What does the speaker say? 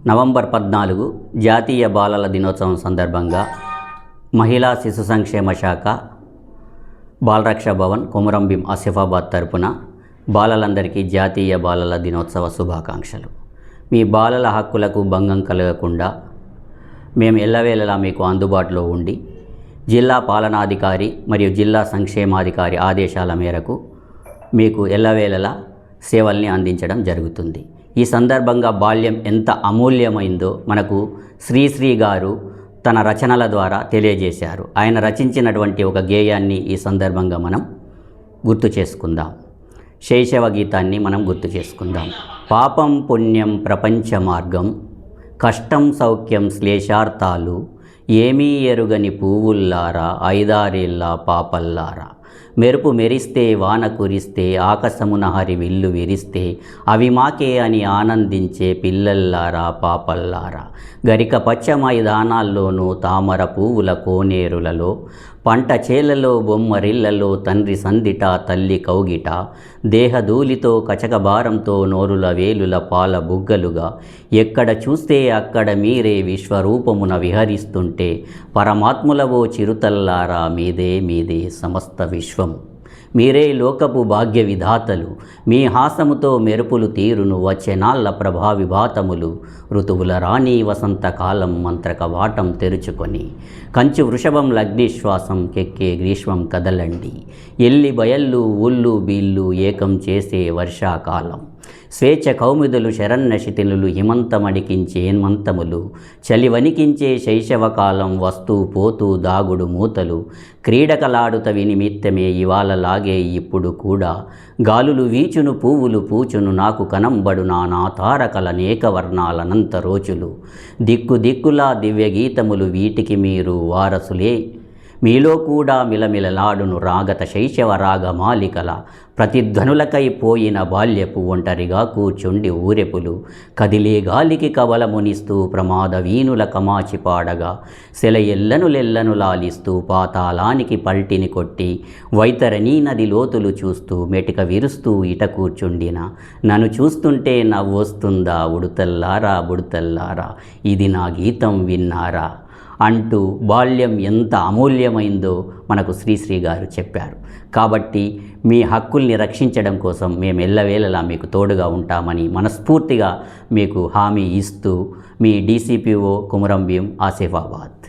November 14 జాతీయ బాలల దినోత్సవం సందర్భంగా మహిళా శిశు సంక్షేమ శాఖ బాలరక్ష భవన్ కొమురంభీం ఆసిఫాబాద్ తరపున బాలలందరికీ జాతీయ బాలల దినోత్సవ శుభాకాంక్షలు. మీ బాలల హక్కులకు భంగం కలగకుండా మేము ఎల్లవేళలా మీకు అందుబాటులో ఉండి జిల్లా పాలనాధికారి మరియు జిల్లా సంక్షేమాధికారి ఆదేశాల మేరకు మీకు ఎల్లవేళలా సేవల్ని అందించడం జరుగుతుంది. ఈ సందర్భంగా బాల్యం ఎంత అమూల్యమైందో మనకు శ్రీశ్రీ గారు తన రచనల ద్వారా తెలియజేశారు. ఆయన రచించినటువంటి ఒక గేయాన్ని ఈ సందర్భంగా మనం గుర్తు చేసుకుందాం. శైశవ గీతాన్ని మనం గుర్తు చేసుకుందాం. పాపం పుణ్యం ప్రపంచ మార్గం, కష్టం సౌఖ్యం శ్లేషార్థాలు, ఏమీ ఎరుగని పువ్వుల్లారా ఐదారేళ్ళ పాపల్లారా, మెరుపు మెరిస్తే వాన కురిస్తే ఆకాశమున హరి విల్లు విరిస్తే అవి మాకే అని ఆనందించే పిల్లల్లారా పాపల్లారా, గరిక పచ్చ మైదానాల్లోనూ తామర పువ్వుల కోనేరులలో, పంట చేలలో బొమ్మరిళ్లలో తండ్రి సందిట తల్లి కౌగిట, దేహధూలితో కచకబారంతో నోరుల వేలుల పాల బుగ్గలుగా, ఎక్కడ చూస్తే అక్కడ మీరే విశ్వరూపమున విహరిస్తుంటే పరమాత్ములవో చిరుతల్లారా మీదే మీదే సమస్త విశ్వం, మీరే లోకపు భాగ్య విధాతలు, మీ హాసముతో మెరుపులు తీరును వచ్చెనాళ్ళ ప్రభావిభాతములు, ఋతువుల రాణి వసంతకాలం మంత్రక వాటం తెరుచుకొని, కంచు వృషభం లగ్నిశ్వాసం కెక్కే గ్రీష్మం కదలండి, ఎల్లి బయళ్ళు ఊళ్ళు బీళ్ళు ఏకం చేసే వర్షాకాలం, స్వేచ్ఛ కౌముదులు శరన్నశితినులు హిమంతమడికించే హేమంతములు, చలి వణికించే శైశవకాలం వస్తూ పోతూ దాగుడు మూతలు, క్రీడకలాడుతవి నిమిత్తమే ఇవాళలాగే ఇప్పుడు కూడా, గాలులు వీచును పువ్వులు పూచును నాకు కనంబడు నానా తారకల అనేక వర్ణాలనంత రోజులు, దిక్కు దిక్కులా దివ్యగీతములు వీటికి మీరు వారసులే, మీలో కూడా మిలమిలలాడును రాగత శైశవ రాగమాలికల, ప్రతిధ్వనులకై పోయిన బాల్యపు ఒంటరిగా కూర్చుండి ఊరెపులు, కదిలే గాలికి కవలమునిస్తూ ప్రమాద వీనుల కమాచి పాడగా, సెలయెల్లనులెల్లను లాలిస్తూ పాతాళానికి పల్టిని కొట్టి, వైతరణీ నది లోతులు చూస్తూ మెటిక విరుస్తూ ఇట కూర్చుండిన, నన్ను చూస్తుంటే నవ్వొస్తుందా ఉడుతల్లారా బుడతల్లారా, ఇది నా గీతం విన్నారా అంటూ బాల్యం ఎంత అమూల్యమైందో మనకు శ్రీశ్రీ గారు చెప్పారు. కాబట్టి మీ హక్కుల్ని రక్షించడం కోసం మేము ఎల్లవేళలా మీకు తోడుగా ఉంటామని మనస్ఫూర్తిగా మీకు హామీ ఇస్తూ మీ DCPO కొమురంభీం ఆసిఫాబాద్.